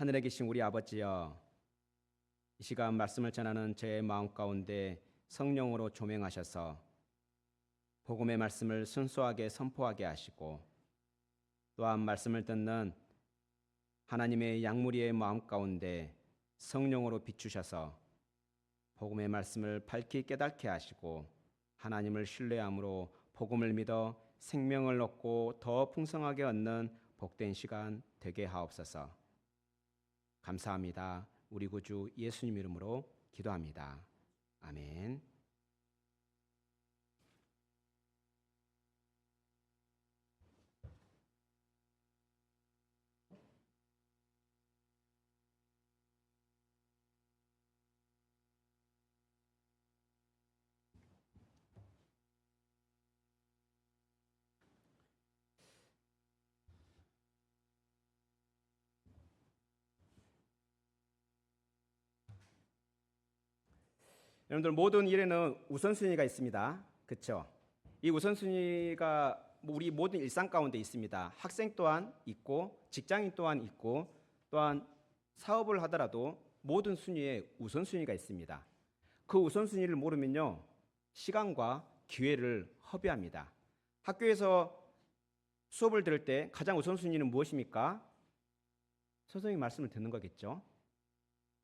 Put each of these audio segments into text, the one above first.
하늘에 계신 우리 아버지여, 이 시간 말씀을 전하는 제 마음 가운데 성령으로 조명하셔서 복음의 말씀을 순수하게 선포하게 하시고, 또한 말씀을 듣는 하나님의 양무리의 마음 가운데 성령으로 비추셔서 복음의 말씀을 밝히 깨닫게 하시고, 하나님을 신뢰함으로 복음을 믿어 생명을 얻고 더 풍성하게 얻는 복된 시간 되게 하옵소서. 감사합니다. 우리 구주 예수님 이름으로 기도합니다. 아멘. 여러분들, 모든 일에는 우선순위가 있습니다. 그렇죠? 이 우선순위가 우리 모든 일상 가운데 있습니다. 학생 또한 있고, 직장인 또한 있고, 또한 사업을 하더라도 모든 순위에 우선순위가 있습니다. 그 우선순위를 모르면요, 시간과 기회를 허비합니다. 학교에서 수업을 들을 때 가장 우선순위는 무엇입니까? 선생님 말씀을 듣는 거겠죠.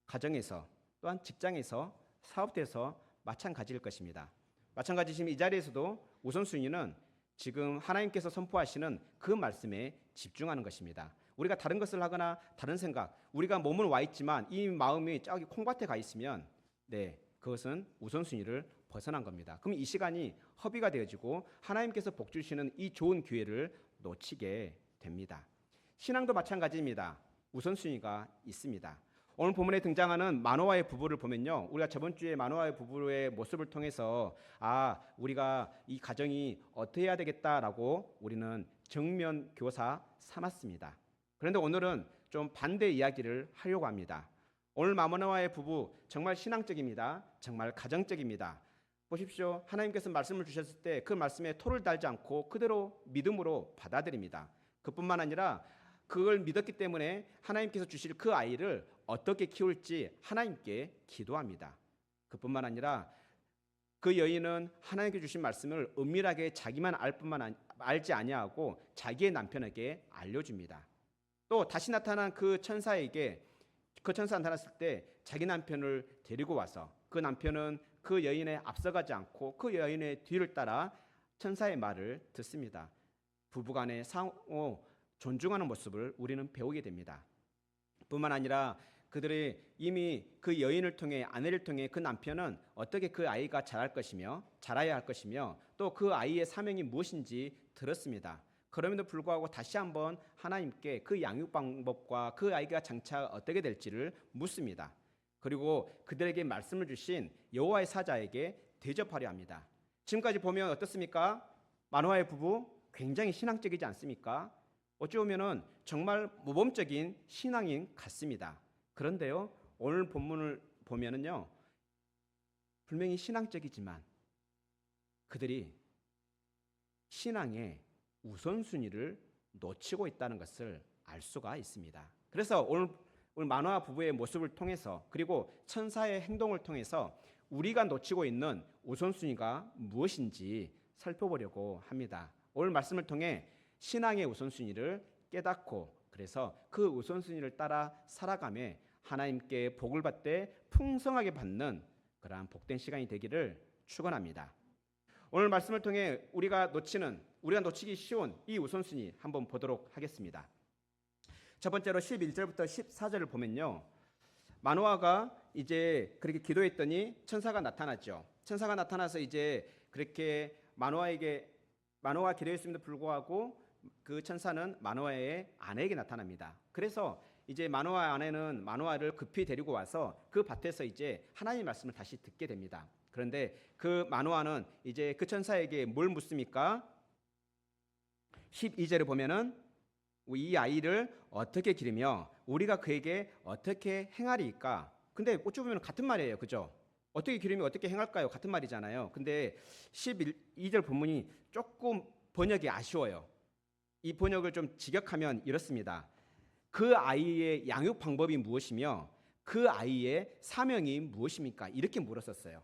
가정에서, 또한 직장에서, 사업에서 마찬가지일 것입니다. 마찬가지지만 이 자리에서도 우선순위는 지금 하나님께서 선포하시는 그 말씀에 집중하는 것입니다. 우리가 다른 것을 하거나 다른 생각, 우리가 몸은 와 있지만 이 마음이 저기 콩밭에 가 있으면 그것은 우선순위를 벗어난 겁니다. 그럼 이 시간이 허비가 되어지고 하나님께서 복 주시는 이 좋은 기회를 놓치게 됩니다. 신앙도 마찬가지입니다. 우선순위가 있습니다. 오늘 본문에 등장하는 마노아의 부부를 보면요, 우리가 저번 주에 마노아의 부부의 모습을 통해서 우리가 이 가정이 어떻게 해야 되겠다라고 우리는 정면 교사 삼았습니다. 그런데 오늘은 좀 반대 이야기를 하려고 합니다. 오늘 마노아의 부부 정말 신앙적입니다. 정말 가정적입니다. 보십시오. 하나님께서 말씀을 주셨을 때 그 말씀에 토를 달지 않고 그대로 믿음으로 받아들입니다. 그뿐만 아니라 그걸 믿었기 때문에 하나님께서 주실 그 아이를 어떻게 키울지 하나님께 기도합니다. 그뿐만 아니라 그 여인은 하나님께 주신 말씀을 은밀하게 자기만 알지 아니하고 자기의 남편에게 알려줍니다. 또 다시 나타난 그 천사에게, 그 천사 나타났을 때 자기 남편을 데리고 와서 그 남편은 그 여인에 앞서가지 않고 그 여인의 뒤를 따라 천사의 말을 듣습니다. 부부간의 상호 존중하는 모습을 우리는 배우게 됩니다. 뿐만 아니라 그들이 이미 그 여인을 통해, 아내를 통해 그 남편은 어떻게 그 아이가 자라야 할 것이며 또 그 아이의 사명이 무엇인지 들었습니다. 그럼에도 불구하고 다시 한번 하나님께 그 양육 방법과 그 아이가 장차 어떻게 될지를 묻습니다. 그리고 그들에게 말씀을 주신 여호와의 사자에게 대접하려 합니다. 지금까지 보면 어떻습니까? 마노아의 부부 굉장히 신앙적이지 않습니까? 어찌 보면은 정말 모범적인 신앙인 같습니다. 그런데요, 오늘 본문을 보면은요, 분명히 신앙적이지만 그들이 신앙의 우선순위를 놓치고 있다는 것을 알 수가 있습니다. 그래서 오늘 마노아 부부의 모습을 통해서, 그리고 천사의 행동을 통해서 우리가 놓치고 있는 우선순위가 무엇인지 살펴보려고 합니다. 오늘 말씀을 통해 신앙의 우선순위를 깨닫고, 그래서 그 우선순위를 따라 살아가며 하나님께 복을 받되 풍성하게 받는 그러한 복된 시간이 되기를 축원합니다. 오늘 말씀을 통해 우리가 놓치기 쉬운 이 우선순위 한번 보도록 하겠습니다. 첫 번째로 11절부터 14절을 보면요, 마노아가 이제 그렇게 기도했더니 천사가 나타났죠. 천사가 나타나서 이제 그렇게 마노아가 기도했음에도 불구하고 그 천사는 마노아의 아내에게 나타납니다. 그래서 이제 마노아 아내는 마노아를 급히 데리고 와서 그 밭에서 이제 하나님의 말씀을 다시 듣게 됩니다. 그런데 그 마노아는 이제 그 천사에게 뭘 묻습니까? 12절을 보면은 이 아이를 어떻게 기르며 우리가 그에게 어떻게 행하리까? 근데 어찌 보면 같은 말이에요. 그죠? 어떻게 기르며 어떻게 행할까요? 같은 말이잖아요. 근데 12절 본문이 조금 번역이 아쉬워요. 이 번역을 좀 직역하면 이렇습니다. 그 아이의 양육 방법이 무엇이며 그 아이의 사명이 무엇입니까? 이렇게 물었었어요.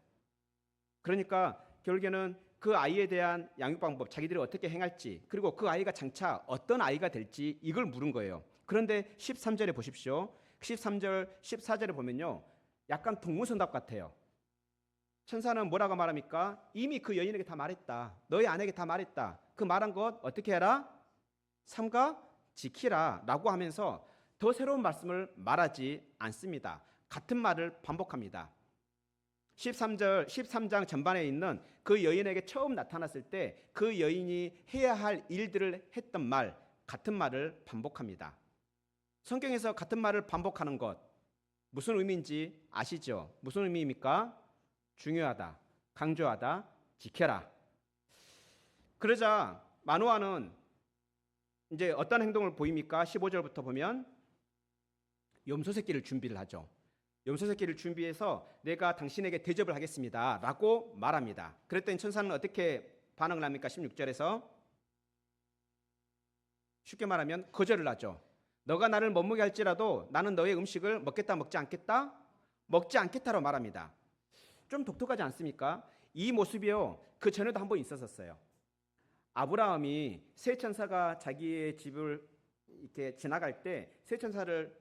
그러니까 결국에는 그 아이에 대한 양육 방법, 자기들이 어떻게 행할지, 그리고 그 아이가 장차 어떤 아이가 될지 이걸 물은 거예요. 그런데 13절에 보십시오. 13절, 14절에 보면요, 약간 동문서답 같아요. 천사는 뭐라고 말합니까? 이미 그 여인에게 다 말했다. 너희 아내에게 다 말했다. 그 말한 것 어떻게 해라? 삼가 지키라 라고 하면서 더 새로운 말씀을 말하지 않습니다. 같은 말을 반복합니다. 13장 전반에 있는 그 여인에게 처음 나타났을 때 그 여인이 해야 할 일들을 했던 말, 같은 말을 반복합니다. 성경에서 같은 말을 반복하는 것 무슨 의미인지 아시죠? 무슨 의미입니까? 중요하다, 강조하다, 지켜라. 그러자 마노아는 이제 어떤 행동을 보입니까? 15절부터 보면 염소 새끼를 준비를 하죠. 염소 새끼를 준비해서 내가 당신에게 대접을 하겠습니다 라고 말합니다. 그랬더니 천사는 어떻게 반응을 합니까? 16절에서 쉽게 말하면 거절을 하죠. 너가 나를 못먹게 할지라도 나는 너의 음식을 먹겠다 먹지 않겠다? 먹지 않겠다로 말합니다. 좀 독특하지 않습니까? 이 모습이요, 그 전에도 한번 있었어요. 아브라함이 세 천사가 자기의 집을 이렇게 지나갈 때 세 천사를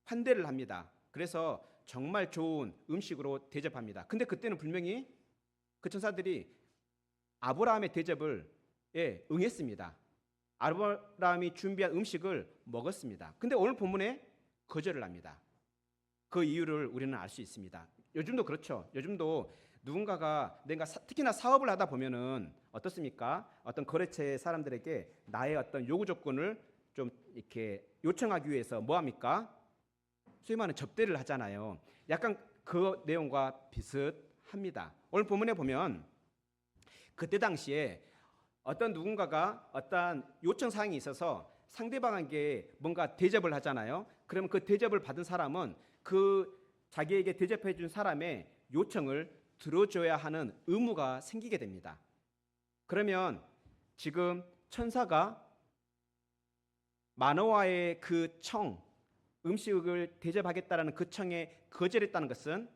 환대를 합니다. 그래서 정말 좋은 음식으로 대접합니다. 근데 그때는 분명히 그 천사들이 아브라함의 대접을 응했습니다. 아브라함이 준비한 음식을 먹었습니다. 근데 오늘 본문에 거절을 합니다. 그 이유를 우리는 알 수 있습니다. 요즘도 그렇죠. 요즘도 누군가가 내가 특히나 사업을 하다 보면은 어떻습니까? 어떤 거래처의 사람들에게 나의 어떤 요구 조건을 좀 이렇게 요청하기 위해서 뭐 합니까? 소위 말하는 접대를 하잖아요. 약간 그 내용과 비슷합니다. 오늘 본문에 보면 그때 당시에 어떤 누군가가 어떤 요청 사항이 있어서 상대방에게 뭔가 대접을 하잖아요. 그러면 그 대접을 받은 사람은 그 자기에게 대접해 준 사람의 요청을 들어줘야 하는 의무가 생기게 됩니다. 그러면 지금 천사가 마노아의 그 청, 음식을 대접하겠다라는 그 청에 거절했다는 것은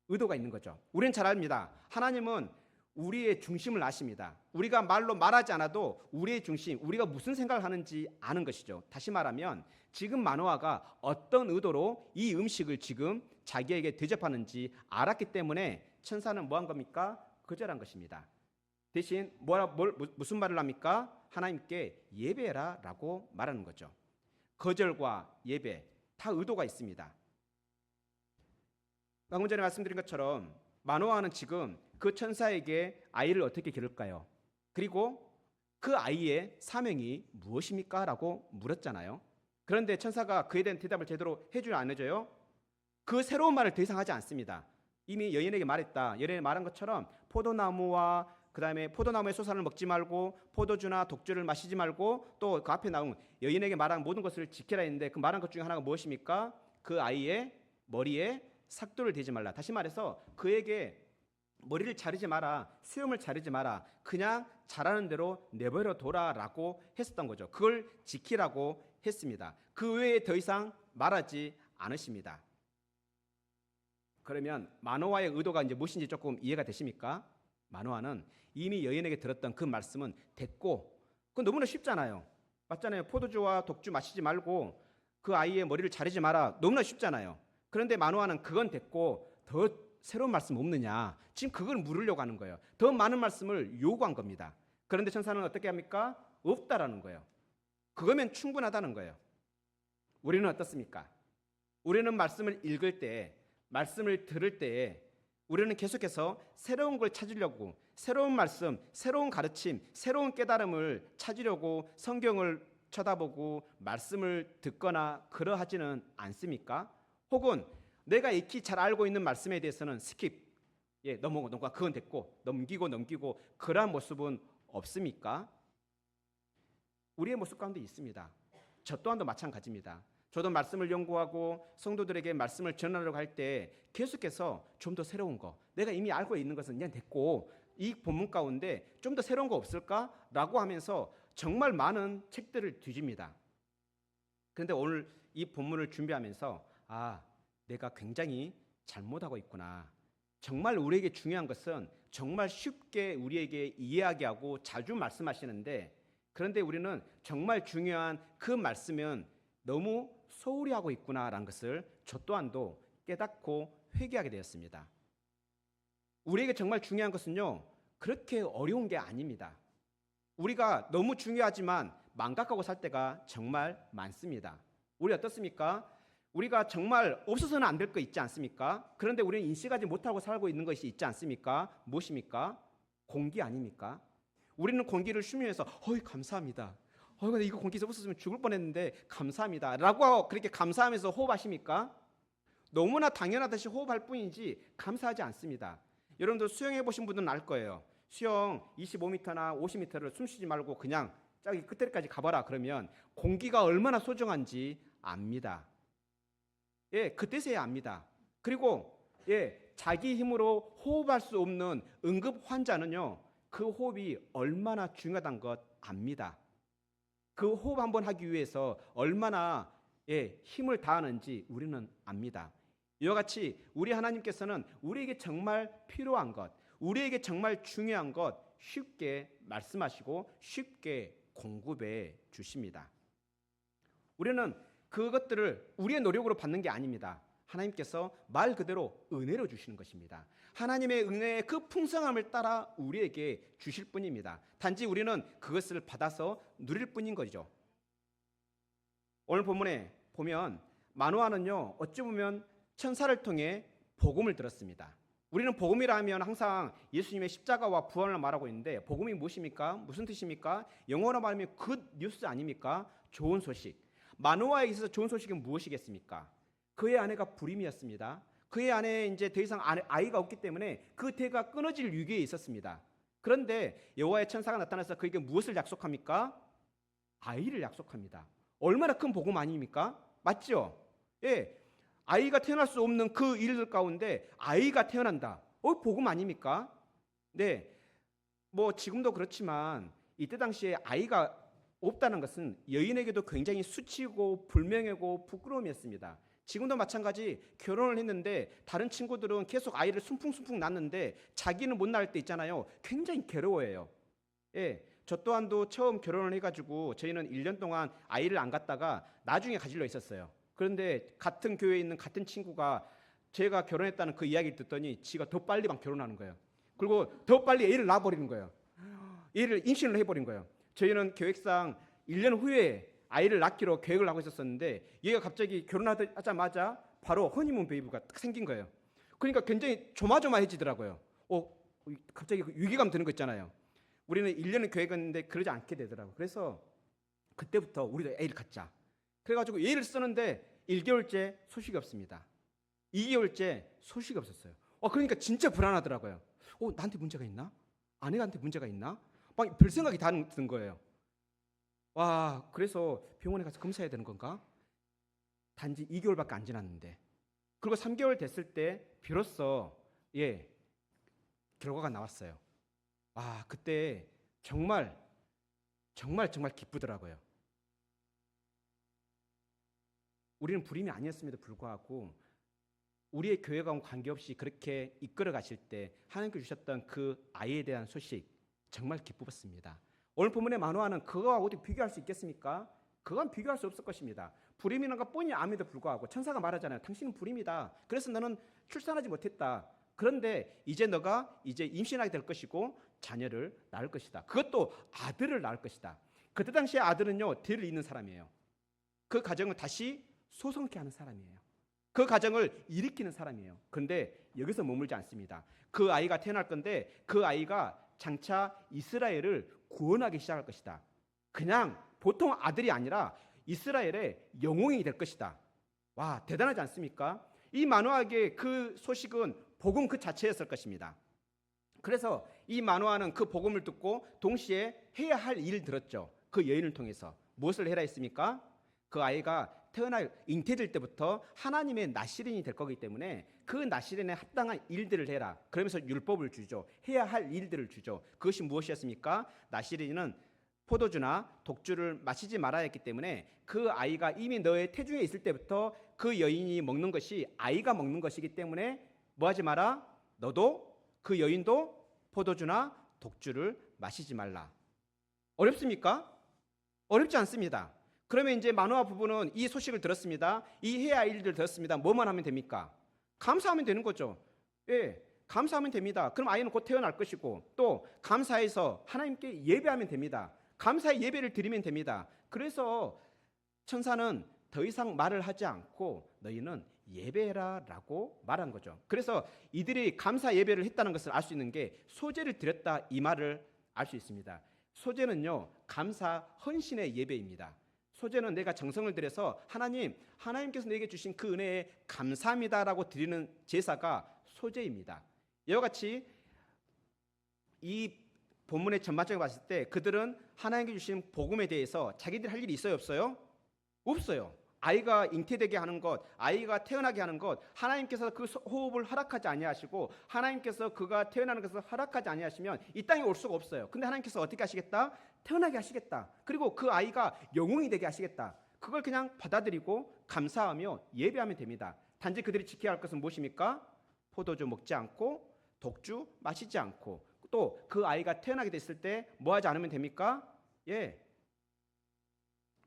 의도가 있는 거죠. 우리는 잘 압니다. 하나님은 우리의 중심을 아십니다. 우리가 말로 말하지 않아도 우리의 중심, 우리가 무슨 생각을 하는지 아는 것이죠. 다시 말하면 지금 마노아가 어떤 의도로 이 음식을 지금 자기에게 대접하는지 알았기 때문에 천사는 뭐 한 겁니까? 거절한 것입니다. 대신 무슨 말을 합니까? 하나님께 예배해라 라고 말하는 거죠. 거절과 예배 다 의도가 있습니다. 방금 전에 말씀드린 것처럼 마노아는 지금 그 천사에게 아이를 어떻게 기를까요? 그리고 그 아이의 사명이 무엇입니까? 라고 물었잖아요. 그런데 천사가 그에 대한 대답을 제대로 해주냐 안 해줘요? 그 새로운 말을 더 이상 하지 않습니다. 이미 여인에게 말했다. 여인에게 말한 것처럼 포도나무와 그다음에 포도나무의 소산을 먹지 말고 포도주나 독주를 마시지 말고 또 그 앞에 나온 여인에게 말한 모든 것을 지키라 했는데 그 말한 것 중에 하나가 무엇입니까? 그 아이의 머리에 삭도를 대지 말라. 다시 말해서 그에게 머리를 자르지 마라, 수염을 자르지 마라, 그냥 자라는 대로 내버려 둬라라고 했었던 거죠. 그걸 지키라고 했습니다. 그 외에 더 이상 말하지 않으십니다. 그러면 마노아의 의도가 이제 무엇인지 조금 이해가 되십니까? 마노아는 이미 여인에게 들었던 그 말씀은 됐고, 그건 너무나 쉽잖아요. 맞잖아요. 포도주와 독주 마시지 말고 그 아이의 머리를 자르지 마라. 너무나 쉽잖아요. 그런데 마노아는 그건 됐고 더 새로운 말씀 없느냐? 지금 그걸 물으려고 하는 거예요. 더 많은 말씀을 요구한 겁니다. 그런데 천사는 어떻게 합니까? 없다라는 거예요. 그거면 충분하다는 거예요. 우리는 어떻습니까? 우리는 말씀을 읽을 때, 말씀을 들을 때 우리는 계속해서 새로운 걸 찾으려고, 새로운 말씀, 새로운 가르침, 새로운 깨달음을 찾으려고 성경을 쳐다보고 말씀을 듣거나 그러하지는 않습니까? 혹은 내가 익히 잘 알고 있는 말씀에 대해서는 스킵, 넘어가 그건 됐고 넘기고 그러한 모습은 없습니까? 우리의 모습 가운데 있습니다. 저 또한도 마찬가지입니다. 저도 말씀을 연구하고 성도들에게 말씀을 전하려고 할 때 계속해서 좀 더 새로운 거, 내가 이미 알고 있는 것은 그냥 됐고 이 본문 가운데 좀 더 새로운 거 없을까? 라고 하면서 정말 많은 책들을 뒤집니다. 그런데 오늘 이 본문을 준비하면서 내가 굉장히 잘못하고 있구나. 정말 우리에게 중요한 것은 정말 쉽게 우리에게 이해하게 하고 자주 말씀하시는데, 그런데 우리는 정말 중요한 그 말씀은 너무 소홀히 하고 있구나라는 것을 저 또한도 깨닫고 회개하게 되었습니다. 우리에게 정말 중요한 것은요, 그렇게 어려운 게 아닙니다. 우리가 너무 중요하지만 망각하고 살 때가 정말 많습니다. 우리 어떻습니까? 우리가 정말 없어서는 안 될 거 있지 않습니까? 그런데 우리는 인식하지 못하고 살고 있는 것이 있지 않습니까? 무엇입니까? 공기 아닙니까? 우리는 공기를 쉬면서 감사합니다. 근데 이거 공기 없었으면 죽을 뻔했는데 감사합니다 라고 그렇게 감사하면서 호흡하십니까? 너무나 당연하듯이 호흡할 뿐이지 감사하지 않습니다. 여러분들 수영해 보신 분들은 알 거예요. 수영 25m나 50m를 숨 쉬지 말고 그냥 저기 끝에까지 가봐라 그러면 공기가 얼마나 소중한지 압니다. 그때서야 압니다. 그리고 자기 힘으로 호흡할 수 없는 응급 환자는요, 그 호흡이 얼마나 중요하다는 것 압니다. 그 호흡 한번 하기 위해서 얼마나 힘을 다하는지 우리는 압니다. 이와 같이 우리 하나님께서는 우리에게 정말 필요한 것, 우리에게 정말 중요한 것 쉽게 말씀하시고 쉽게 공급해 주십니다. 우리는 그것들을 우리의 노력으로 받는 게 아닙니다. 하나님께서 말 그대로 은혜로 주시는 것입니다. 하나님의 은혜의 그 풍성함을 따라 우리에게 주실 뿐입니다. 단지 우리는 그것을 받아서 누릴 뿐인 거죠. 오늘 본문에 보면 마노아는요, 어찌 보면 천사를 통해 복음을 들었습니다. 우리는 복음이라 하면 항상 예수님의 십자가와 부활을 말하고 있는데, 복음이 무엇입니까? 무슨 뜻입니까? 영어로 말하면 굿 뉴스 아닙니까? 좋은 소식. 마노아에 있어서 좋은 소식은 무엇이겠습니까? 그의 아내가 불임이었습니다. 그의 아내에 이제 더 이상 아이가 없기 때문에 그 태가 끊어질 위기에 있었습니다. 그런데 여호와의 천사가 나타나서 그에게 무엇을 약속합니까? 아이를 약속합니다. 얼마나 큰 복음 아닙니까? 맞죠? 아이가 태어날 수 없는 그 일들 가운데 아이가 태어난다. 복음 아닙니까? 뭐 지금도 그렇지만 이때 당시에 아이가 없다는 것은 여인에게도 굉장히 수치고 불명예고 부끄러움이었습니다. 지금도 마찬가지. 결혼을 했는데 다른 친구들은 계속 아이를 숨풍숨풍 낳는데 자기는 못 낳을 때 있잖아요. 굉장히 괴로워해요. 저 또한도 처음 결혼을 해가지고 저희는 1년 동안 아이를 안 갖다가 나중에 가지려 했었어요. 그런데 같은 교회에 있는 같은 친구가 제가 결혼했다는 그 이야기를 듣더니 지가 더 빨리 막 결혼하는 거예요. 그리고 더 빨리 애를 낳아버리는 거예요. 애를 임신을 해버린 거예요. 저희는 계획상 1년 후에 아이를 낳기로 계획을 하고 있었는데 얘가 갑자기 결혼하자마자 바로 허니문 베이비가 딱 생긴 거예요. 그러니까 굉장히 조마조마해지더라고요. 갑자기 위기감 드는 거 있잖아요. 우리는 1년을 계획했는데 그러지 않게 되더라고요. 그래서 그때부터 우리도 애를 갖자. 그래가지고 애를 쓰는데 1개월째 소식이 없습니다. 2개월째 소식이 없었어요. 그러니까 진짜 불안하더라고요. 나한테 문제가 있나? 아내한테 문제가 있나? 막 별 생각이 다 든 거예요. 그래서 병원에 가서 검사해야 되는 건가? 단지 2개월밖에 안 지났는데. 그리고 3개월 됐을 때 비로소 결과가 나왔어요. 그때 정말 기쁘더라고요. 우리는 불임이 아니었음에도 불구하고 우리의 교회와 관계없이 그렇게 이끌어 가실 때 하나님께서 주셨던 그 아이에 대한 소식 정말 기쁘었습니다. 오늘 본문의 마노아는 그거와 어떻게 비교할 수 있겠습니까? 그건 비교할 수 없을 것입니다. 불임이라는 것 뻔히 암에도 불구하고 천사가 말하잖아요. 당신은 불임이다. 그래서 너는 출산하지 못했다. 그런데 이제 너가 임신하게 될 것이고 자녀를 낳을 것이다. 그것도 아들을 낳을 것이다. 그때 당시에 아들은요, 대를 잇는 사람이에요. 그 가정을 다시 소성케 하는 사람이에요. 그 가정을 일으키는 사람이에요. 그런데 여기서 머물지 않습니다. 그 아이가 태어날 건데 그 아이가 장차 이스라엘을 구원하기 시작할 것이다. 그냥 보통 아들이 아니라 이스라엘의 영웅이 될 것이다. 대단하지 않습니까? 이 마노아에게 그 소식은 복음 그 자체였을 것입니다. 그래서 이 마노아는 그 복음을 듣고 동시에 해야 할 일을 들었죠. 그 여인을 통해서 무엇을 해라 했습니까? 그 아이가 태어날 잉태될 때부터 하나님의 나시린이 될 거기 때문에 그 나시린에 합당한 일들을 해라. 그러면서 율법을 주죠. 해야 할 일들을 주죠. 그것이 무엇이었습니까? 나시린은 포도주나 독주를 마시지 말아야 했기 때문에 그 아이가 이미 너의 태중에 있을 때부터 그 여인이 먹는 것이 아이가 먹는 것이기 때문에 뭐 하지 마라? 너도 그 여인도 포도주나 독주를 마시지 말라. 어렵습니까? 어렵지 않습니다. 그러면 이제 마노아 부부는 이 소식을 들었습니다. 이 해야 할 일들을 들었습니다. 뭐만 하면 됩니까? 감사하면 되는 거죠. 예, 감사하면 됩니다. 그럼 아이는 곧 태어날 것이고 또 감사해서 하나님께 예배하면 됩니다. 감사의 예배를 드리면 됩니다. 그래서 천사는 더 이상 말을 하지 않고 너희는 예배해라 라고 말한 거죠. 그래서 이들이 감사 예배를 했다는 것을 알 수 있는 게 소제를 드렸다 이 말을 알 수 있습니다. 소제는요, 감사 헌신의 예배입니다. 소제는 내가 정성을 들여서 하나님께서 내게 주신 그 은혜에 감사합니다라고 드리는 제사가 소제입니다. 이와 같이 이 본문의 전반적으로 봤을 때 그들은 하나님께 주신 복음에 대해서 자기들 할 일이 있어요, 없어요? 없어요. 아이가 잉태되게 하는 것, 아이가 태어나게 하는 것, 하나님께서 그 호흡을 허락하지 아니하시고 하나님께서 그가 태어나는 것을 허락하지 아니하시면 이 땅에 올 수가 없어요. 근데 하나님께서 어떻게 하시겠다? 태어나게 하시겠다. 그리고 그 아이가 영웅이 되게 하시겠다. 그걸 그냥 받아들이고 감사하며 예배하면 됩니다. 단지 그들이 지켜야 할 것은 무엇입니까? 포도주 먹지 않고 독주 마시지 않고 또 그 아이가 태어나게 됐을 때 뭐 하지 않으면 됩니까? 예,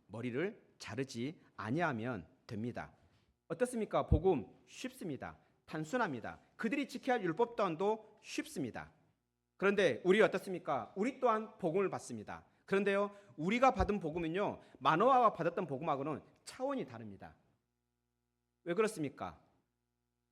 머리를 자르지 아니하면 됩니다. 어떻습니까? 복음 쉽습니다. 단순합니다. 그들이 지켜야 할 율법 또한도 쉽습니다. 그런데 우리 어떻습니까? 우리 또한 복음을 받습니다. 그런데요, 우리가 받은 복음은요, 마노아가 받았던 복음하고는 차원이 다릅니다. 왜 그렇습니까?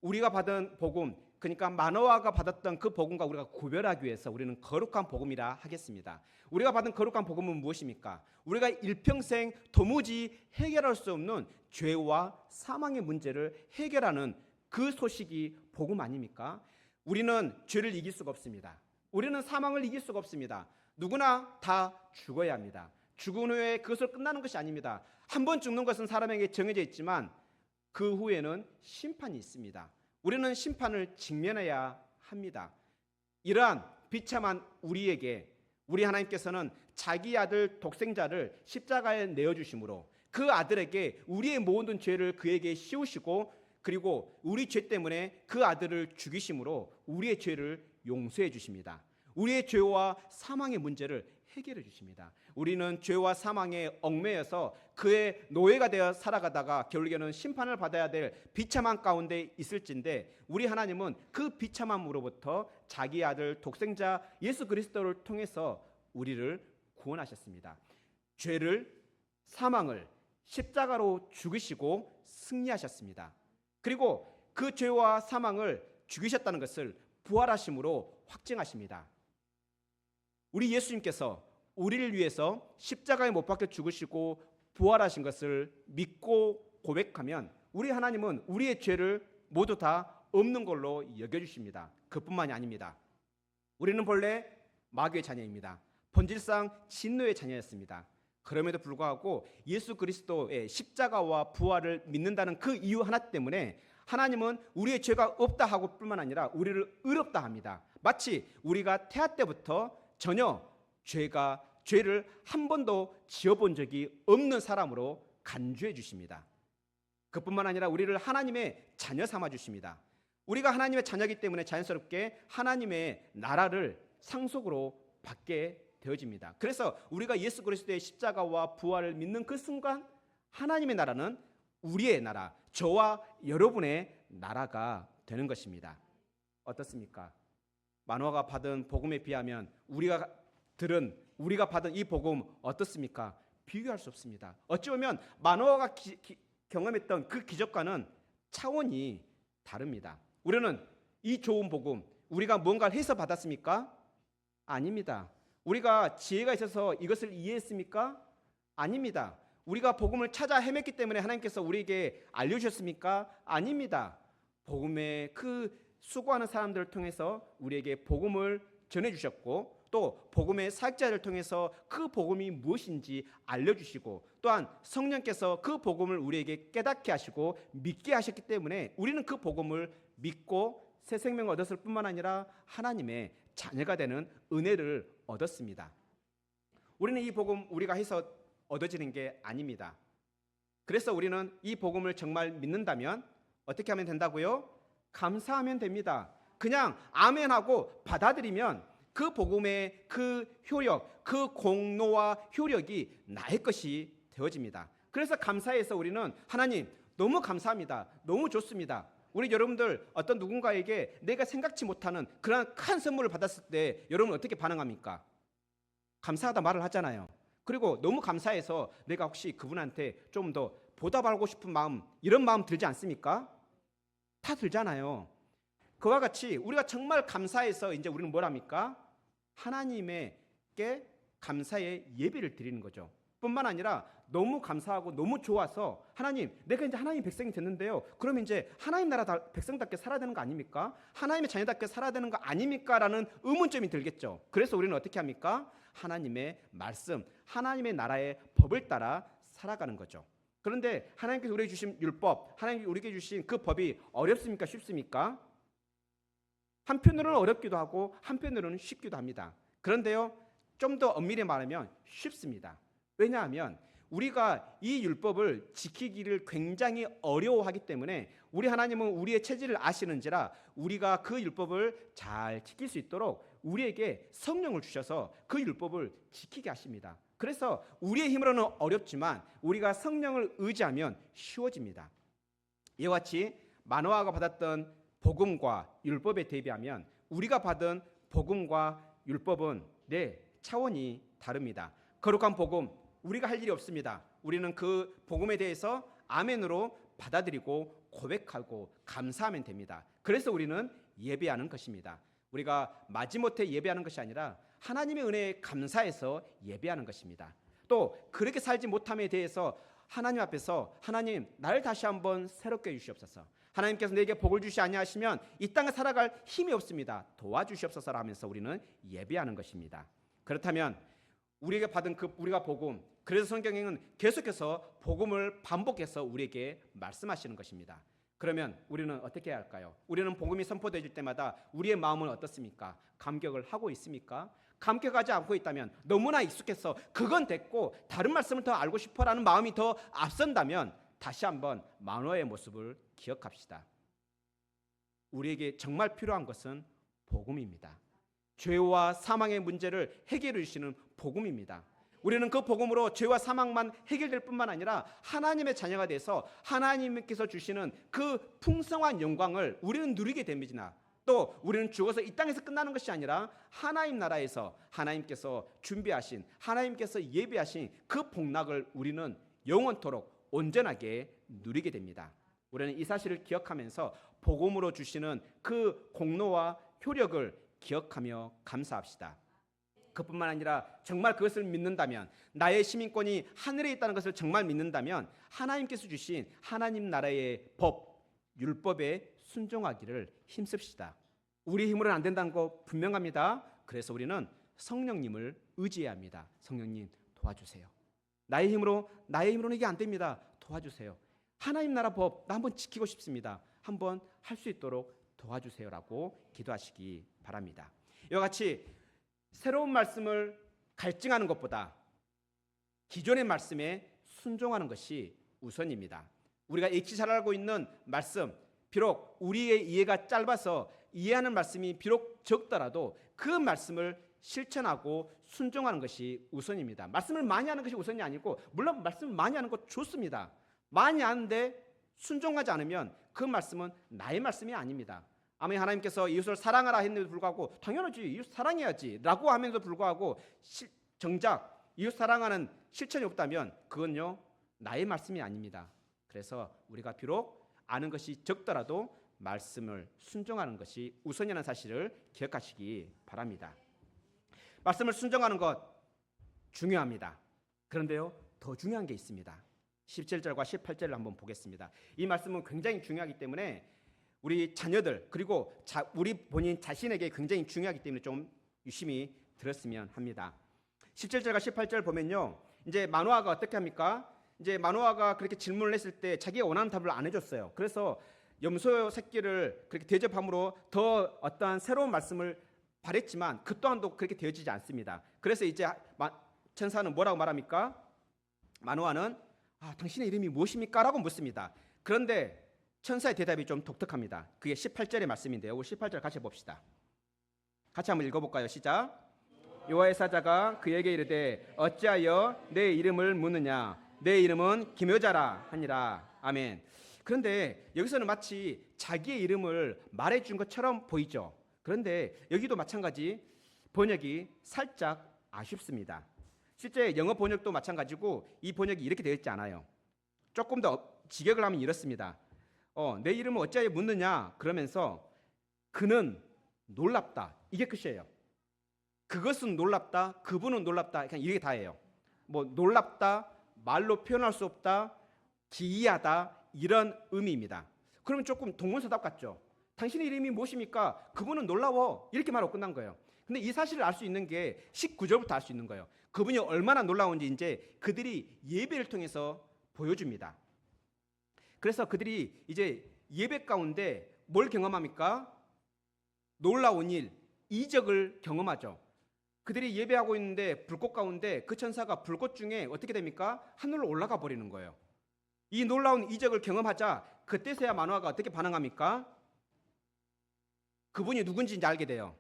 우리가 받은 복음, 그러니까 마노아가 받았던 그 복음과 우리가 구별하기 위해서 우리는 거룩한 복음이라 하겠습니다. 우리가 받은 거룩한 복음은 무엇입니까? 우리가 일평생 도무지 해결할 수 없는 죄와 사망의 문제를 해결하는 그 소식이 복음 아닙니까? 우리는 죄를 이길 수가 없습니다. 우리는 사망을 이길 수가 없습니다. 누구나 다 죽어야 합니다. 죽은 후에 그것을 끝나는 것이 아닙니다. 한 번 죽는 것은 사람에게 정해져 있지만 그 후에는 심판이 있습니다. 우리는 심판을 직면해야 합니다. 이러한 비참한 우리에게 우리 하나님께서는 자기 아들 독생자를 십자가에 내어주심으로 그 아들에게 우리의 모든 죄를 그에게 씌우시고 그리고 우리 죄 때문에 그 아들을 죽이심으로 우리의 죄를 용서해 주십니다. 우리의 죄와 사망의 문제를 해결해 주십니다. 우리는 죄와 사망에 얽매여서 그의 노예가 되어 살아가다가 결국에는 심판을 받아야 될 비참한 가운데 있을진데 우리 하나님은 그 비참함으로부터 자기 아들 독생자 예수 그리스도를 통해서 우리를 구원하셨습니다. 죄를 사망을 십자가로 죽으시고 승리하셨습니다. 그리고 그 죄와 사망을 죽이셨다는 것을 부활하심으로 확증하십니다. 우리 예수님께서 우리를 위해서 십자가에 못 박혀 죽으시고 부활하신 것을 믿고 고백하면 우리 하나님은 우리의 죄를 모두 다 없는 걸로 여겨주십니다. 그뿐만이 아닙니다. 우리는 본래 마귀의 자녀입니다. 본질상 진노의 자녀였습니다. 그럼에도 불구하고 예수 그리스도의 십자가와 부활을 믿는다는 그 이유 하나 때문에 하나님은 우리의 죄가 없다 하고 뿐만 아니라 우리를 의롭다 합니다. 마치 우리가 태아 때부터 전혀 죄를 한 번도 지어본 적이 없는 사람으로 간주해 주십니다. 그뿐만 아니라 우리를 하나님의 자녀 삼아 주십니다. 우리가 하나님의 자녀이기 때문에 자연스럽게 하나님의 나라를 상속으로 받게 되어집니다. 그래서 우리가 예수 그리스도의 십자가와 부활을 믿는 그 순간 하나님의 나라는 우리의 나라, 저와 여러분의 나라가 되는 것입니다. 어떻습니까? 마노아가 받은 복음에 비하면 우리가 받은 이 복음 어떻습니까? 비교할 수 없습니다. 어찌 보면 마노아가 경험했던 그 기적과는 차원이 다릅니다. 우리는 이 좋은 복음, 우리가 뭔가를 해서 받았습니까? 아닙니다. 우리가 지혜가 있어서 이것을 이해했습니까? 아닙니다. 우리가 복음을 찾아 헤맸기 때문에 하나님께서 우리에게 알려주셨습니까? 아닙니다. 복음에 그 수고하는 사람들을 통해서 우리에게 복음을 전해주셨고 또 복음의 사역자를 통해서 그 복음이 무엇인지 알려주시고 또한 성령께서 그 복음을 우리에게 깨닫게 하시고 믿게 하셨기 때문에 우리는 그 복음을 믿고 새 생명을 얻었을 뿐만 아니라 하나님의 자녀가 되는 은혜를 얻었습니다. 우리는 이 복음 우리가 해서 얻어지는 게 아닙니다. 그래서 우리는 이 복음을 정말 믿는다면 어떻게 하면 된다고요? 감사하면 됩니다. 그냥 아멘하고 받아들이면 그 복음의 그 효력, 그 공로와 효력이 나의 것이 되어집니다. 그래서 감사해서 우리는 하나님 너무 감사합니다. 너무 좋습니다. 우리 여러분들 어떤 누군가에게 내가 생각지 못하는 그런 큰 선물을 받았을 때 여러분 어떻게 반응합니까? 감사하다 말을 하잖아요. 그리고 너무 감사해서 내가 혹시 그분한테 좀 더 보답하고 싶은 마음, 이런 마음 들지 않습니까? 다 들잖아요. 그와 같이 우리가 정말 감사해서 이제 우리는 뭘 합니까? 하나님께 감사의 예배를 드리는 거죠. 뿐만 아니라 너무 감사하고 너무 좋아서 하나님, 내가 이제 하나님 백성이 됐는데요. 그럼 이제 하나님 나라 백성답게 살아야 되는 거 아닙니까? 하나님의 자녀답게 살아야 되는 거 아닙니까? 라는 의문점이 들겠죠. 그래서 우리는 어떻게 합니까? 하나님의 말씀, 하나님의 나라의 법을 따라 살아가는 거죠. 그런데 하나님께서 우리에게 주신 율법, 하나님께서 우리에게 주신 그 법이 어렵습니까? 쉽습니까? 한편으로는 어렵기도 하고 한편으로는 쉽기도 합니다. 그런데요, 좀 더 엄밀히 말하면 쉽습니다. 왜냐하면 우리가 이 율법을 지키기를 굉장히 어려워하기 때문에 우리 하나님은 우리의 체질을 아시는지라 우리가 그 율법을 잘 지킬 수 있도록 우리에게 성령을 주셔서 그 율법을 지키게 하십니다. 그래서 우리의 힘으로는 어렵지만 우리가 성령을 의지하면 쉬워집니다. 이와 같이 마노아가 받았던 복음과 율법에 대비하면 우리가 받은 복음과 율법은 차원이 다릅니다. 거룩한 복음, 우리가 할 일이 없습니다. 우리는 그 복음에 대해서 아멘으로 받아들이고 고백하고 감사하면 됩니다. 그래서 우리는 예배하는 것입니다. 우리가 마지못해 예배하는 것이 아니라 하나님의 은혜에 감사해서 예배하는 것입니다. 또 그렇게 살지 못함에 대해서 하나님 앞에서 하나님, 나를 다시 한번 새롭게 해주시옵소서. 하나님께서 내게 복을 주시 아니하시면 이 땅에 살아갈 힘이 없습니다. 도와주시옵소서 하면서 우리는 예배하는 것입니다. 그렇다면 우리에게 받은 우리가 복음, 그래서 성경에는 계속해서 복음을 반복해서 우리에게 말씀하시는 것입니다. 그러면 우리는 어떻게 해야 할까요? 우리는 복음이 선포되질 때마다 우리의 마음은 어떻습니까? 감격을 하고 있습니까? 감격하지 않고 있다면, 너무나 익숙해서 그건 됐고 다른 말씀을 더 알고 싶어라는 마음이 더 앞선다면 다시 한번 마노아의 모습을 기억합시다. 우리에게 정말 필요한 것은 복음입니다. 죄와 사망의 문제를 해결해 주시는 복음입니다. 우리는 그 복음으로 죄와 사망만 해결될 뿐만 아니라 하나님의 자녀가 돼서 하나님께서 주시는 그 풍성한 영광을 우리는 누리게 됩니다. 또 우리는 죽어서 이 땅에서 끝나는 것이 아니라 하나님 나라에서 하나님께서 준비하신, 하나님께서 예비하신 그 복락을 우리는 영원토록 온전하게 누리게 됩니다. 우리는 이 사실을 기억하면서 복음으로 주시는 그 공로와 효력을 기억하며 감사합시다. 그뿐만 아니라 정말 그것을 믿는다면, 나의 시민권이 하늘에 있다는 것을 정말 믿는다면 하나님께서 주신 하나님 나라의 법, 율법에 순종하기를 힘씁시다. 우리 힘으로는 안 된다는 거 분명합니다. 그래서 우리는 성령님을 의지해야 합니다. 성령님 도와주세요. 나의 힘으로는 이게 안 됩니다. 도와주세요. 하나님 나라 법 나 한번 지키고 싶습니다. 한번 할 수 있도록 도와주세요라고 기도하시기 바랍니다. 이와 같이 새로운 말씀을 갈증하는 것보다 기존의 말씀에 순종하는 것이 우선입니다. 우리가 익히 잘 알고 있는 말씀, 비록 우리의 이해가 짧아서 이해하는 말씀이 비록 적더라도 그 말씀을 실천하고 순종하는 것이 우선입니다. 말씀을 많이 하는 것이 우선이 아니고, 물론 말씀을 많이 하는 것 좋습니다. 많이 하는데 순종하지 않으면 그 말씀은 나의 말씀이 아닙니다. 아무리 하나님께서 이웃을 사랑하라 했는데도 불구하고 당연하지, 이웃 사랑해야지 라고 하면서도 불구하고 정작 이웃 사랑하는 실천이 없다면 그건요 나의 말씀이 아닙니다. 그래서 우리가 비록 아는 것이 적더라도 말씀을 순종하는 것이 우선이라는 사실을 기억하시기 바랍니다. 말씀을 순종하는 것 중요합니다. 그런데요 더 중요한 게 있습니다. 17절과 18절을 한번 보겠습니다. 이 말씀은 굉장히 중요하기 때문에 우리 자녀들 그리고 우리 본인 자신에게 굉장히 중요하기 때문에 좀 유심히 들었으면 합니다. 17절과 18절 보면요, 이제 마노아가 어떻게 합니까? 이제 마노아가 그렇게 질문을 했을 때 자기가 원하는 답을 안 해줬어요. 그래서 염소 새끼를 그렇게 대접함으로 더 어떠한 새로운 말씀을 바랬지만 그 또한도 그렇게 되어지지 않습니다. 그래서 이제 천사는 뭐라고 말합니까? 마노아는 당신의 이름이 무엇입니까? 라고 묻습니다. 그런데 천사의 대답이 좀 독특합니다. 그게 18절의 말씀인데요. 우리 18절 같이 봅시다. 같이 한번 읽어볼까요? 시작. 여호와의 사자가 그에게 이르되 어찌하여 내 이름을 묻느냐? 내 이름은 기묘자라 하니라. 아멘. 그런데 여기서는 마치 자기의 이름을 말해준 것처럼 보이죠. 그런데 여기도 마찬가지 번역이 살짝 아쉽습니다. 실제 영어 번역도 마찬가지고 이 번역이 이렇게 되어 있지 않아요. 조금 더 직역을 하면 이렇습니다. 내 이름을 어찌하여 묻느냐? 그러면서 그는 놀랍다. 이게 끝이에요. 그것은 놀랍다. 그분은 놀랍다. 그냥 이게 다예요. 뭐 놀랍다, 말로 표현할 수 없다, 기이하다 이런 의미입니다. 그러면 조금 동문서답 같죠. 당신의 이름이 무엇입니까? 그분은 놀라워. 이렇게 말하고 끝난 거예요. 근데 이 사실을 알 수 있는 게 19절부터 알 수 있는 거예요. 그분이 얼마나 놀라운지 이제 그들이 예배를 통해서 보여줍니다. 그래서 그들이 이제 예배 가운데 뭘 경험합니까? 놀라운 일, 이적을 경험하죠. 그들이 예배하고 있는데 불꽃 가운데 그 천사가 불꽃 중에 어떻게 됩니까? 하늘로 올라가 버리는 거예요. 이 놀라운 이적을 경험하자 그때서야 마노아가 어떻게 반응합니까? 그분이 누군지 이제 알게 돼요.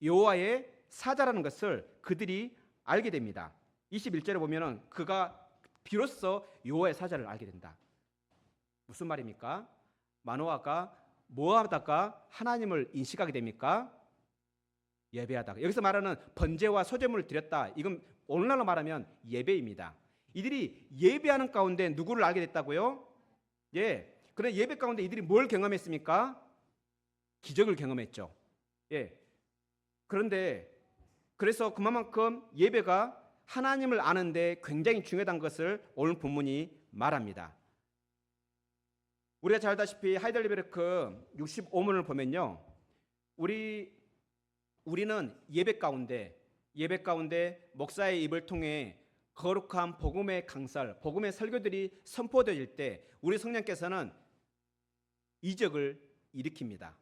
여호와의 사자라는 것을 그들이 알게 됩니다. 21절에 보면은 그가 비로소 여호와의 사자를 알게 된다. 무슨 말입니까? 마노아가 뭐 하다가 하나님을 인식하게 됩니까? 예배하다가. 여기서 말하는 번제와 소제물을 드렸다. 이건 오늘날로 말하면 예배입니다. 이들이 예배하는 가운데 누구를 알게 됐다고요? 예. 그런데 예배 가운데 이들이 뭘 경험했습니까? 기적을 경험했죠. 예. 그런데 그래서 그만큼 예배가 하나님을 아는데 굉장히 중요하다는 것을 오늘 본문이 말합니다. 우리가 잘 알다시피 하이델베르크 65문을 보면요, 우리는 예배 가운데 목사의 입을 통해 거룩한 복음의 강설, 복음의 설교들이 선포될 때 우리 성령께서는 이적을 일으킵니다.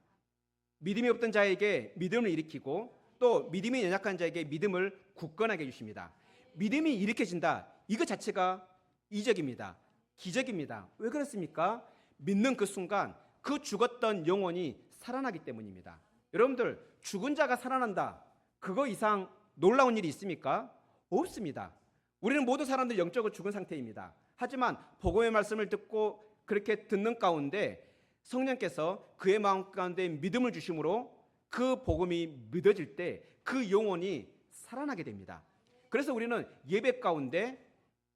믿음이 없던 자에게 믿음을 일으키고 또 믿음이 연약한 자에게 믿음을 굳건하게 해주십니다. 믿음이 일으켜진다. 이것 자체가 이적입니다. 기적입니다. 왜 그렇습니까? 믿는 그 순간 그 죽었던 영혼이 살아나기 때문입니다. 여러분들, 죽은 자가 살아난다. 그거 이상 놀라운 일이 있습니까? 없습니다. 우리는 모든 사람들 영적으로 죽은 상태입니다. 하지만 복음의 말씀을 듣고 그렇게 듣는 가운데 성령께서 그의 마음 가운데 믿음을 주심으로 그 복음이 믿어질 때 그 영혼이 살아나게 됩니다. 그래서 우리는 예배 가운데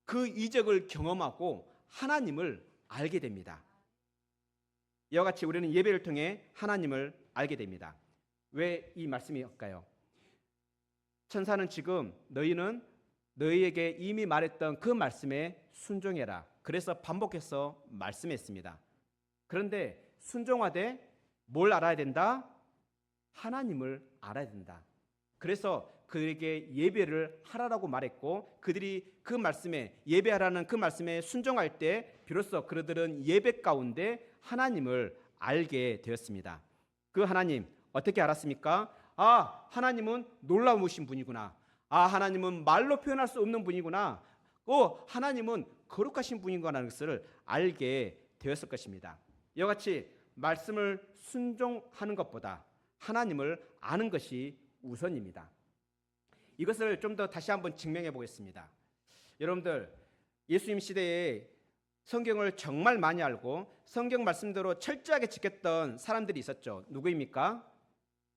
그 이적을 경험하고 하나님을 알게 됩니다. 이와 같이 우리는 예배를 통해 하나님을 알게 됩니다. 왜 이 말씀일까요? 천사는 지금 너희는 너희에게 이미 말했던 그 말씀에 순종해라. 그래서 반복해서 말씀했습니다. 그런데 순종하되 뭘 알아야 된다? 하나님을 알아야 된다. 그래서 그에게 예배를 하라고 말했고 그들이 그 말씀에 예배하라는 그 말씀에 순종할 때 비로소 그들은 예배 가운데 하나님을 알게 되었습니다. 그 하나님 어떻게 알았습니까? 하나님은 놀라우신 분이구나. 하나님은 말로 표현할 수 없는 분이구나. 하나님은 거룩하신 분이구나라는 것을 알게 되었을 것입니다. 이와 같이 말씀을 순종하는 것보다 하나님을 아는 것이 우선입니다. 이것을 좀 더 다시 한번 증명해 보겠습니다. 여러분들, 예수님 시대에 성경을 정말 많이 알고 성경 말씀대로 철저하게 지켰던 사람들이 있었죠. 누구입니까?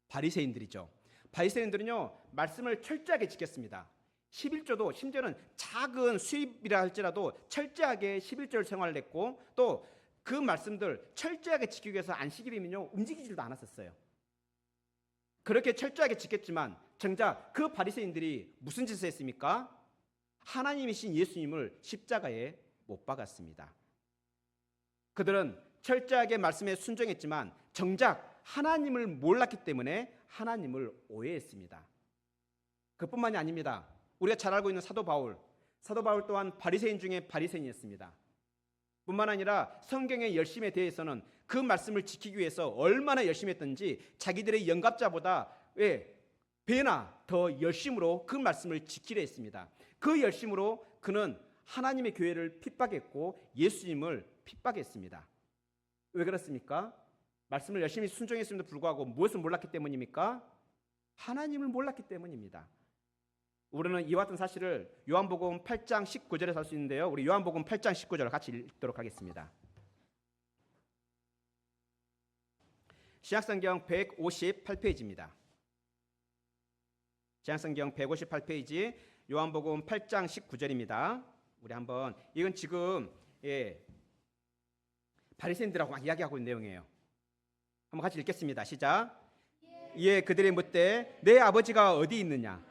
바리새인들이죠. 바리새인들은요, 말씀을 철저하게 지켰습니다. 11조도 심지어는 작은 수입이라 할지라도 철저하게 11조를 생활을 했고 또 그 말씀들 철저하게 지키기 위해서 안식일이면요 움직이지도 않았었어요. 그렇게 철저하게 지켰지만 정작 그 바리새인들이 무슨 짓을 했습니까? 하나님이신 예수님을 십자가에 못 박았습니다. 그들은 철저하게 말씀에 순종했지만 정작 하나님을 몰랐기 때문에 하나님을 오해했습니다. 그뿐만이 아닙니다. 우리가 잘 알고 있는 사도 바울 또한 바리새인 중에 바리새인이었습니다. 뿐만 아니라 성경의 열심에 대해서는 그 말씀을 지키기 위해서 얼마나 열심히 했던지 자기들의 영갑자보다 배나 더 열심으로 그 말씀을 지키려 했습니다. 그 열심으로 그는 하나님의 교회를 핍박했고 예수님을 핍박했습니다. 왜 그렇습니까? 말씀을 열심히 순종했음에도 불구하고 무엇을 몰랐기 때문입니까? 하나님을 몰랐기 때문입니다. 우리는 이와 같은 사실을 요한복음 8장 19절에서 알 수 있는데요. 우리 요한복음 8장 19절을 같이 읽도록 하겠습니다. 신약성경 158페이지입니다. 신약성경 158페이지 요한복음 8장 19절입니다. 우리 한번 이건 지금 바리새인들하고 막 이야기하고 있는 내용이에요. 한번 같이 읽겠습니다. 시작. 이에 그들이 묻되 내 아버지가 어디 있느냐?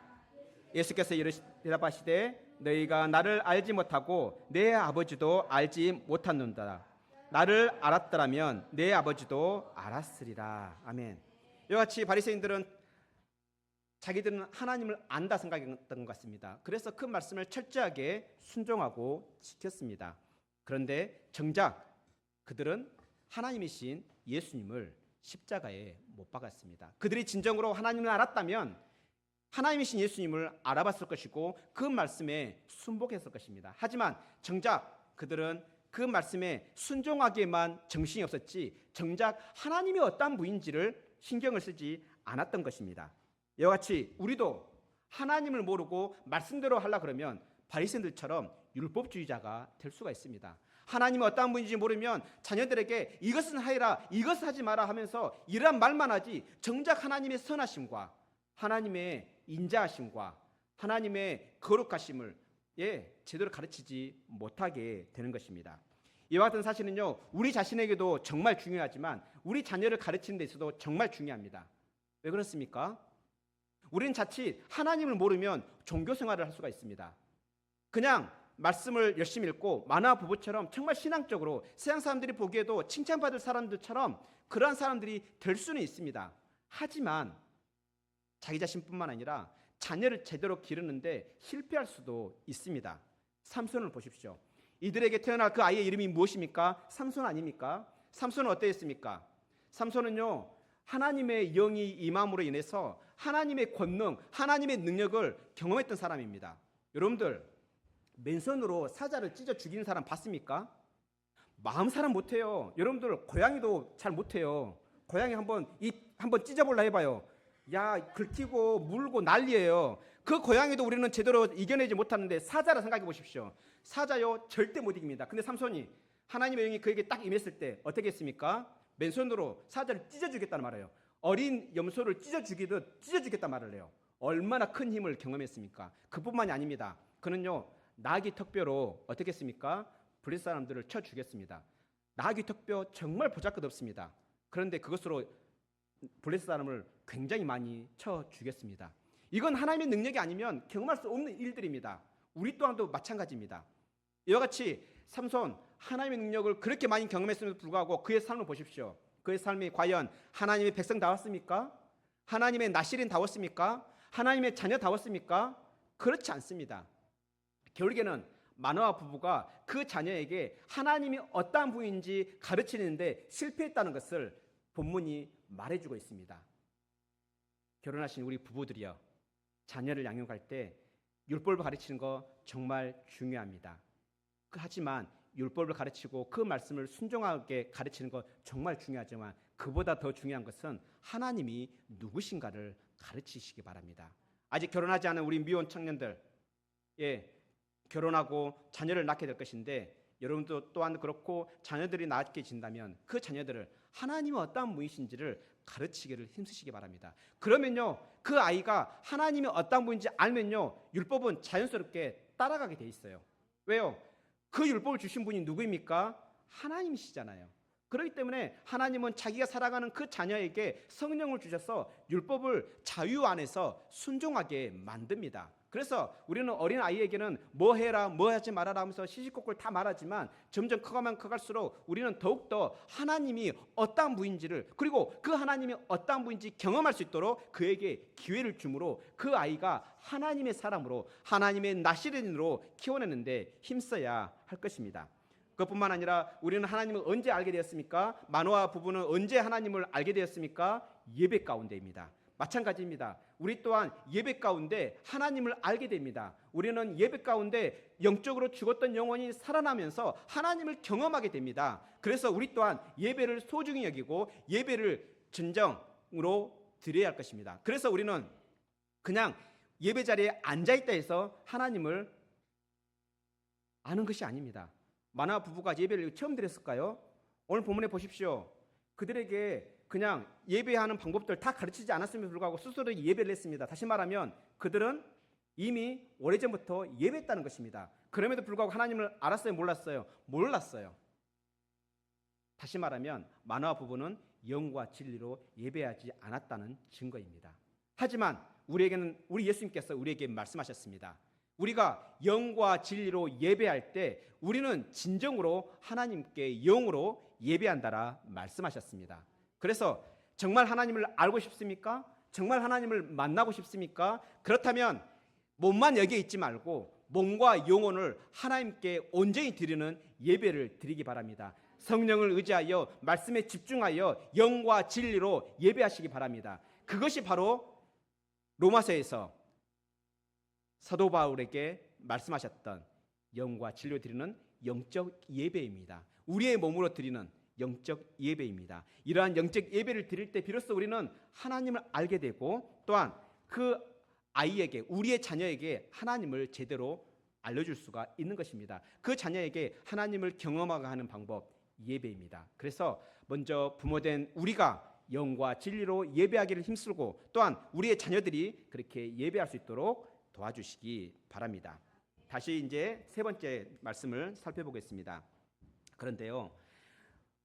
예수께서 대답하시되 너희가 나를 알지 못하고 내 아버지도 알지 못하는도다. 나를 알았더라면 내 아버지도 알았으리라. 아멘. 이와 같이 바리새인들은 자기들은 하나님을 안다 생각했던 것 같습니다. 그래서 그 말씀을 철저하게 순종하고 지켰습니다. 그런데 정작 그들은 하나님이신 예수님을 십자가에 못 박았습니다. 그들이 진정으로 하나님을 알았다면 하나님이신 예수님을 알아봤을 것이고 그 말씀에 순복했을 것입니다. 하지만 정작 그들은 그 말씀에 순종하기에만 정신이 없었지 정작 하나님이 어떠한 분인지를 신경을 쓰지 않았던 것입니다. 이와 같이 우리도 하나님을 모르고 말씀대로 하려고 그러면 바리새인들처럼 율법주의자가 될 수가 있습니다. 하나님이 어떠한 분인지 모르면 자녀들에게 이것은 하리라 이것을 하지 마라 하면서 이러한 말만 하지 정작 하나님의 선하심과 하나님의 인자하심과 하나님의 거룩하심을 제대로 가르치지 못하게 되는 것입니다. 이와 같은 사실은요 우리 자신에게도 정말 중요하지만 우리 자녀를 가르치는 데 있어도 정말 중요합니다. 왜 그렇습니까? 우리는 자칫 하나님을 모르면 종교 생활을 할 수가 있습니다. 그냥 말씀을 열심히 읽고 마노아 부부처럼 정말 신앙적으로 세상 사람들이 보기에도 칭찬받을 사람들처럼 그러한 사람들이 될 수는 있습니다. 하지만 자기 자신뿐만 아니라 자녀를 제대로 기르는데 실패할 수도 있습니다. 삼손을 보십시오. 이들에게 태어날 그 아이의 이름이 무엇입니까? 삼손 아닙니까? 삼손은 어떠했습니까? 삼손은요 하나님의 영이 임함으로 인해서 하나님의 권능, 하나님의 능력을 경험했던 사람입니다. 여러분들 맨손으로 사자를 찢어 죽이는 사람 봤습니까? 마음 사람 못해요. 여러분들 고양이도 잘 못해요. 고양이 한번 찢어볼라 해봐요. 야 긁히고 물고 난리예요. 그 고양이도 우리는 제대로 이겨내지 못하는데 사자라 생각해 보십시오. 사자요 절대 못 이깁니다. 근데 삼손이 하나님의 영이 그에게 딱 임했을 때 어떻게 했습니까? 맨손으로 사자를 찢어주겠다는 말이에요. 어린 염소를 찢어주기듯 찢어주겠다는 말을 해요. 얼마나 큰 힘을 경험했습니까? 그뿐만이 아닙니다. 그는요 나귀 턱뼈로 어떻게 했습니까? 블레셋 사람들을 쳐 죽였습니다. 나귀 턱뼈 정말 보잘것없습니다. 그런데 그것으로 블레셋 사람을 굉장히 많이 쳐 죽였습니다. 이건 하나님의 능력이 아니면 경험할 수 없는 일들입니다. 우리 또한도 마찬가지입니다. 이와 같이 삼손 하나님의 능력을 그렇게 많이 경험했음에도 불구하고 그의 삶을 보십시오. 그의 삶이 과연 하나님의 백성다웠습니까? 하나님의 나실인다웠습니까? 하나님의 자녀다웠습니까? 그렇지 않습니다. 결국에는 마노아 부부가 그 자녀에게 하나님이 어떠한 분인지 가르치는데 실패했다는 것을 본문이 말해주고 있습니다. 결혼하신 우리 부부들이요, 자녀를 양육할 때 율법을 가르치는 거 정말 중요합니다. 하지만 율법을 가르치고 그 말씀을 순종하게 가르치는 거 정말 중요하지만 그보다 더 중요한 것은 하나님이 누구신가를 가르치시기 바랍니다. 아직 결혼하지 않은 우리 미혼 청년들, 결혼하고 자녀를 낳게 될 것인데 여러분도 또한 그렇고 자녀들이 낳게 진다면 그 자녀들을 하나님이 어떠한 분이신지를 가르치기를 힘쓰시기 바랍니다. 그러면요 그 아이가 하나님이 어떠한 분인지 알면요 율법은 자연스럽게 따라가게 돼 있어요. 왜요? 그 율법을 주신 분이 누구입니까? 하나님이시잖아요. 그렇기 때문에 하나님은 자기가 살아가는 그 자녀에게 성령을 주셔서 율법을 자유 안에서 순종하게 만듭니다. 그래서 우리는 어린 아이에게는 뭐 해라 뭐 하지 말아라 하면서 시시콜콜 다 말하지만 점점 커가면 커갈수록 우리는 더욱더 하나님이 어떠한 분인지를 그리고 그 하나님이 어떠한 분인지 경험할 수 있도록 그에게 기회를 주므로 그 아이가 하나님의 사람으로 하나님의 나시린으로 키워내는데 힘써야 할 것입니다. 그것뿐만 아니라 우리는 하나님을 언제 알게 되었습니까? 마노아 부부는 언제 하나님을 알게 되었습니까? 예배 가운데입니다. 마찬가지입니다. 우리 또한 예배 가운데 하나님을 알게 됩니다. 우리는 예배 가운데 영적으로 죽었던 영혼이 살아나면서 하나님을 경험하게 됩니다. 그래서 우리 또한 예배를 소중히 여기고 예배를 진정으로 드려야 할 것입니다. 그래서 우리는 그냥 예배 자리에 앉아있다 해서 하나님을 아는 것이 아닙니다. 마노아 부부가 예배를 처음 드렸을까요? 오늘 본문에 보십시오. 그들에게 그냥 예배하는 방법들 다 가르치지 않았음에도 불구하고 스스로 예배를 했습니다. 다시 말하면 그들은 이미 오래전부터 예배했다는 것입니다. 그럼에도 불구하고 하나님을 알았어요? 몰랐어요? 몰랐어요. 다시 말하면 마노아 부부는 영과 진리로 예배하지 않았다는 증거입니다. 하지만 우리 예수님께서 우리에게 말씀하셨습니다. 우리가 영과 진리로 예배할 때 우리는 진정으로 하나님께 영으로 예배한다라 말씀하셨습니다. 그래서 정말 하나님을 알고 싶습니까? 정말 하나님을 만나고 싶습니까? 그렇다면 몸만 여기에 있지 말고 몸과 영혼을 하나님께 온전히 드리는 예배를 드리기 바랍니다. 성령을 의지하여 말씀에 집중하여 영과 진리로 예배하시기 바랍니다. 그것이 바로 로마서에서 사도 바울에게 말씀하셨던 영과 진리로 드리는 영적 예배입니다. 우리의 몸으로 드리는 영적 예배입니다. 이러한 영적 예배를 드릴 때 비로소 우리는 하나님을 알게 되고 또한 그 아이에게, 우리의 자녀에게 하나님을 제대로 알려줄 수가 있는 것입니다. 그 자녀에게 하나님을 경험하게 하는 방법, 예배입니다. 그래서 먼저 부모된 우리가 영과 진리로 예배하기를 힘쓰고 또한 우리의 자녀들이 그렇게 예배할 수 있도록 도와주시기 바랍니다. 다시 이제 세 번째 말씀을 살펴보겠습니다. 그런데요,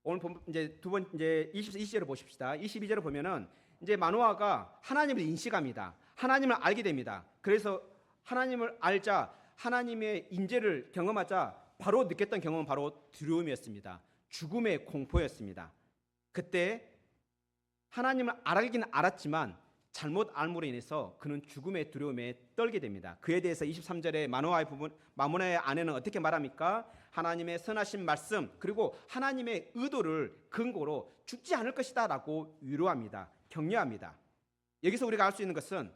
오늘 이제 두 번 이제 22절을 보십시다. 22절을 보면은 이제 마노아가 하나님을 인식합니다. 하나님을 알게 됩니다. 그래서 하나님을 알자 하나님의 인재를 경험하자 바로 느꼈던 경험은 바로 두려움이었습니다. 죽음의 공포였습니다. 그때 하나님을 알기는 알았지만 잘못 알므로 인해서 그는 죽음의 두려움에 떨게 됩니다. 그에 대해서 23절에 마노아의 아내는 어떻게 말합니까? 하나님의 선하신 말씀 그리고 하나님의 의도를 근거로 죽지 않을 것이다 라고 위로합니다. 격려합니다. 여기서 우리가 알 수 있는 것은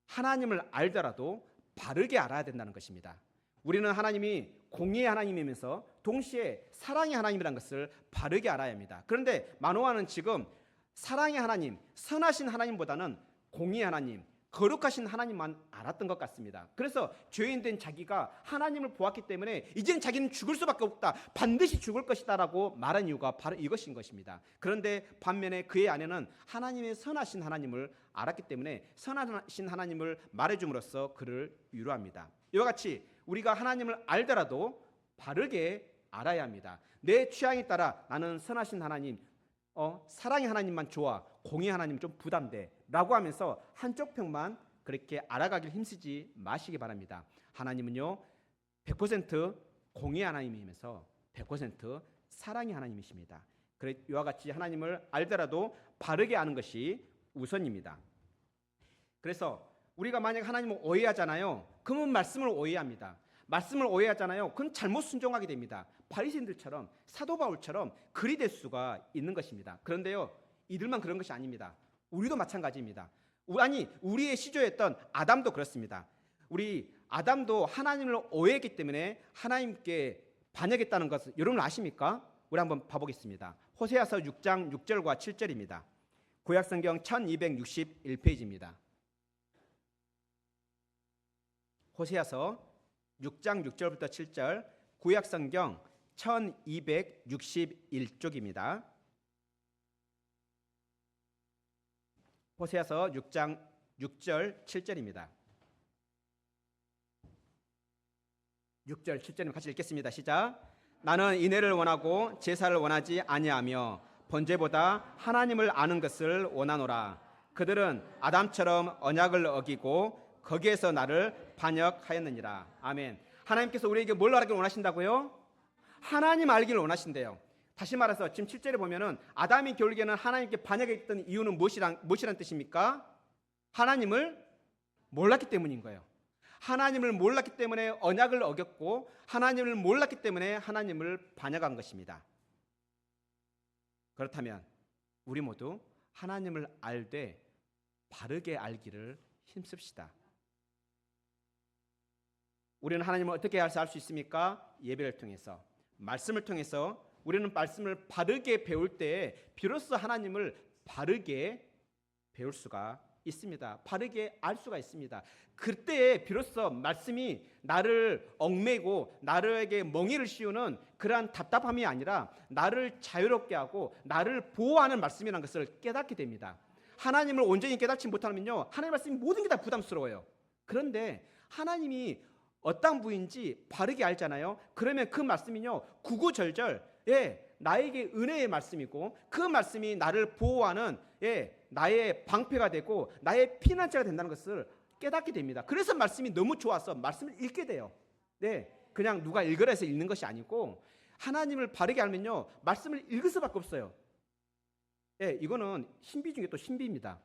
하나님을 알더라도 바르게 알아야 된다는 것입니다. 우리는 하나님이 공의의 하나님이면서 동시에 사랑의 하나님이라는 것을 바르게 알아야 합니다. 그런데 마노아는 지금 사랑의 하나님, 선하신 하나님보다는 공의의 하나님, 거룩하신 하나님만 알았던 것 같습니다. 그래서 죄인된 자기가 하나님을 보았기 때문에 이제는 자기는 죽을 수밖에 없다, 반드시 죽을 것이다 라고 말한 이유가 바로 이것인 것입니다. 그런데 반면에 그의 아내는 하나님의 선하신 하나님을 알았기 때문에 선하신 하나님을 말해줌으로써 그를 위로합니다. 이와 같이 우리가 하나님을 알더라도 바르게 알아야 합니다. 내 취향에 따라 나는 선하신 하나님, 사랑의 하나님만 좋아, 공의 하나님 좀 부담돼 라고 하면서 한쪽 편만 그렇게 알아가길 힘쓰지 마시기 바랍니다. 하나님은요 100% 공의 하나님이면서 100% 사랑의 하나님이십니다. 그래 이와 같이 하나님을 알더라도 바르게 아는 것이 우선입니다. 그래서 우리가 만약 하나님을 오해하잖아요. 그러면 말씀을 오해합니다. 말씀을 오해하잖아요. 그건 잘못 순종하게 됩니다. 바리새인들처럼 사도 바울처럼 그리 될 수가 있는 것입니다. 그런데요, 이들만 그런 것이 아닙니다. 우리도 마찬가지입니다. 아니, 우리의 시조였던 아담도 그렇습니다. 우리 아담도 하나님을 오해했기 때문에 하나님께 반역했다는 것을 여러분 아십니까? 우리 한번 봐보겠습니다. 호세아서 6장 6절과 7절입니다. 구약성경 1261페이지입니다. 호세아서 6장 6절부터 7절, 구약성경 1261쪽입니다. 호세아서 6장 6절 7절입니다. 6절 7절을 같이 읽겠습니다. 시작. 나는 인애를 원하고 제사를 원하지 아니하며 번제보다 하나님을 아는 것을 원하노라. 그들은 아담처럼 언약을 어기고 거기에서 나를 반역하였느니라. 아멘. 하나님께서 우리에게 뭘 알기를 원하신다고요? 하나님 알기를 원하신대요. 다시 말해서 지금 7절에 보면은 아담이 결국에는 하나님께 반역했던 이유는 무엇이란 뜻입니까? 하나님을 몰랐기 때문인 거예요. 하나님을 몰랐기 때문에 언약을 어겼고 하나님을 몰랐기 때문에 하나님을 반역한 것입니다. 그렇다면 우리 모두 하나님을 알되 바르게 알기를 힘씁시다. 우리는 하나님을 어떻게 알 수 있습니까? 예배를 통해서, 말씀을 통해서 우리는 말씀을 바르게 배울 때 비로소 하나님을 바르게 배울 수가 있습니다. 바르게 알 수가 있습니다. 그때 비로소 말씀이 나를 얽매고 나에게 멍에를 씌우는 그러한 답답함이 아니라 나를 자유롭게 하고 나를 보호하는 말씀이라는 것을 깨닫게 됩니다. 하나님을 온전히 깨닫지 못하면요, 하나님의 말씀이 모든 게 다 부담스러워요. 그런데 하나님이 어떤 분인지 바르게 알잖아요. 그러면 그 말씀이요, 구구절절 나에게 은혜의 말씀이고 그 말씀이 나를 보호하는 나의 방패가 되고 나의 피난처가 된다는 것을 깨닫게 됩니다. 그래서 말씀이 너무 좋아서 말씀을 읽게 돼요. 그냥 누가 읽으라 해서 읽는 것이 아니고 하나님을 바르게 알면요, 말씀을 읽을 수밖에 없어요. 이거는 신비 중에 또 신비입니다.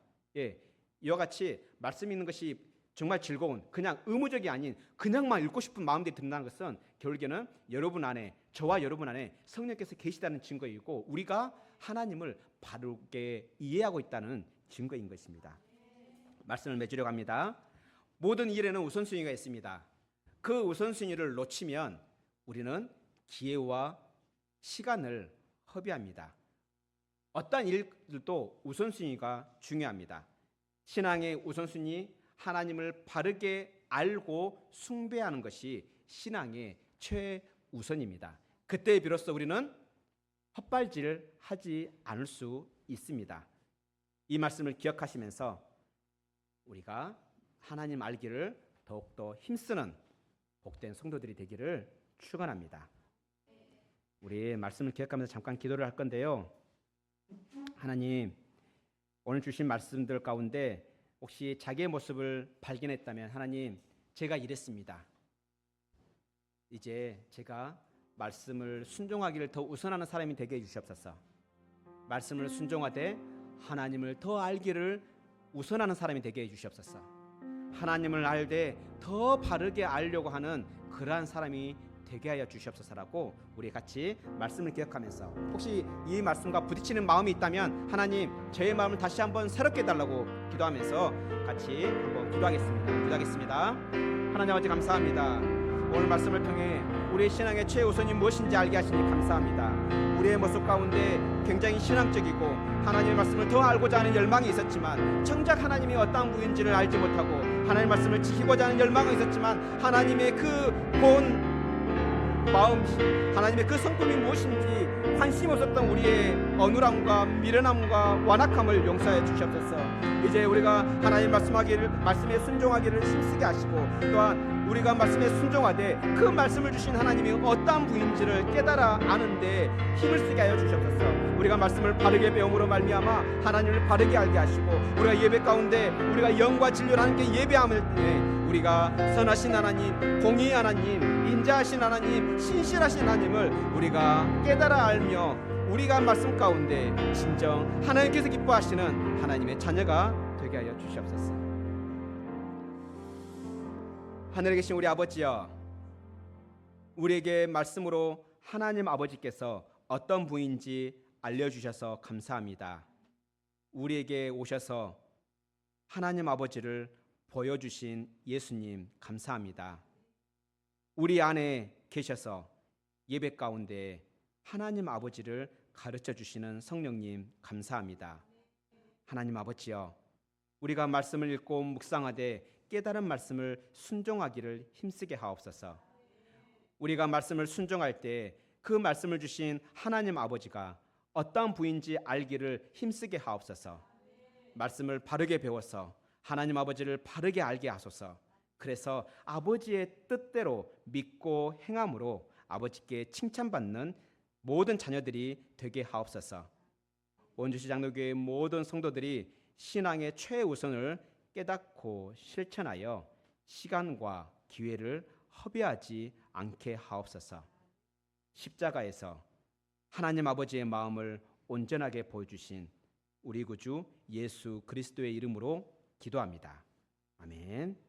이와 같이 말씀 읽는 것이 정말 즐거운, 그냥 의무적이 아닌 그냥만 읽고 싶은 마음들이 든다는 것은 결국에는 여러분 안에, 저와 여러분 안에 성령께서 계시다는 증거이고 우리가 하나님을 바르게 이해하고 있다는 증거인 것입니다. 말씀을 맺으려고 합니다. 모든 일에는 우선순위가 있습니다. 그 우선순위를 놓치면 우리는 기회와 시간을 허비합니다. 어떤 일들도 우선순위가 중요합니다. 신앙의 우선순위, 하나님을 바르게 알고 숭배하는 것이 신앙의 최우선입니다. 그때 비로소 우리는 헛발질을 하지 않을 수 있습니다. 이 말씀을 기억하시면서 우리가 하나님 알기를 더욱더 힘쓰는 복된 성도들이 되기를 축원합니다. 우리 말씀을 기억하면서 잠깐 기도를 할 건데요. 하나님, 오늘 주신 말씀들 가운데 혹시 자기의 모습을 발견했다면 하나님, 제가 이랬습니다. 이제 제가 말씀을 순종하기를 더 우선하는 사람이 되게 해주시옵소서. 말씀을 순종하되 하나님을 더 알기를 우선하는 사람이 되게 해주시옵소서. 하나님을 알되 더 바르게 알려고 하는 그러한 사람이 되게 하여 주시옵소서라고 우리 같이 말씀을 기억하면서 혹시 이 말씀과 부딪히는 마음이 있다면 하나님, 저의 마음을 다시 한번 새롭게 해달라고 기도하면서 같이 한번 기도하겠습니다. 하나님 아버지 감사합니다. 오늘 말씀을 통해 우리의 신앙의 최우선이 무엇인지 알게 하시니 감사합니다. 우리의 모습 가운데 굉장히 신앙적이고 하나님의 말씀을 더 알고자 하는 열망이 있었지만 정작 하나님이 어떠한 분인지를 알지 못하고 하나님의 말씀을 지키고자 하는 열망은 있었지만 하나님의 그 본 마음, 하나님의 그 성품이 무엇인지 관심 없었던 우리의 어눌함과 미련함과 완악함을 용서해 주시옵소서. 이제 우리가 하나님 말씀에 순종하기를 힘쓰게 하시고 또한 우리가 말씀에 순종하되 그 말씀을 주신 하나님이 어떠한 분인지를 깨달아 아는데 힘을 쓰게 하여 주시옵소서. 우리가 말씀을 바르게 배움으로 말미암아 하나님을 바르게 알게 하시고 우리가 예배 가운데 우리가 영과 진리로 하나님께 예배함을 때 우리가 선하신 하나님, 공의의 하나님, 인자하신 하나님, 신실하신 하나님을 우리가 깨달아 알며 우리가 말씀 가운데 진정 하나님께서 기뻐하시는 하나님의 자녀가 되게 하여 주시옵소서. 하늘에 계신 우리 아버지여, 우리에게 말씀으로 하나님 아버지께서 어떤 분인지 알려주셔서 감사합니다. 우리에게 오셔서 하나님 아버지를 보여주신 예수님 감사합니다. 우리 안에 계셔서 예배 가운데 하나님 아버지를 가르쳐 주시는 성령님 감사합니다. 하나님 아버지여, 우리가 말씀을 읽고 묵상하되 깨달은 말씀을 순종하기를 힘쓰게 하옵소서. 우리가 말씀을 순종할 때 그 말씀을 주신 하나님 아버지가 어떠한 분인지 알기를 힘쓰게 하옵소서. 말씀을 바르게 배워서 하나님 아버지를 바르게 알게 하소서. 그래서 아버지의 뜻대로 믿고 행함으로 아버지께 칭찬받는 모든 자녀들이 되게 하옵소서. 원주시 장로교회 모든 성도들이 신앙의 최우선을 깨닫고 실천하여 시간과 기회를 허비하지 않게 하옵소서. 십자가에서 하나님 아버지의 마음을 온전하게 보여주신 우리 구주 예수 그리스도의 이름으로 기도합니다. 아멘.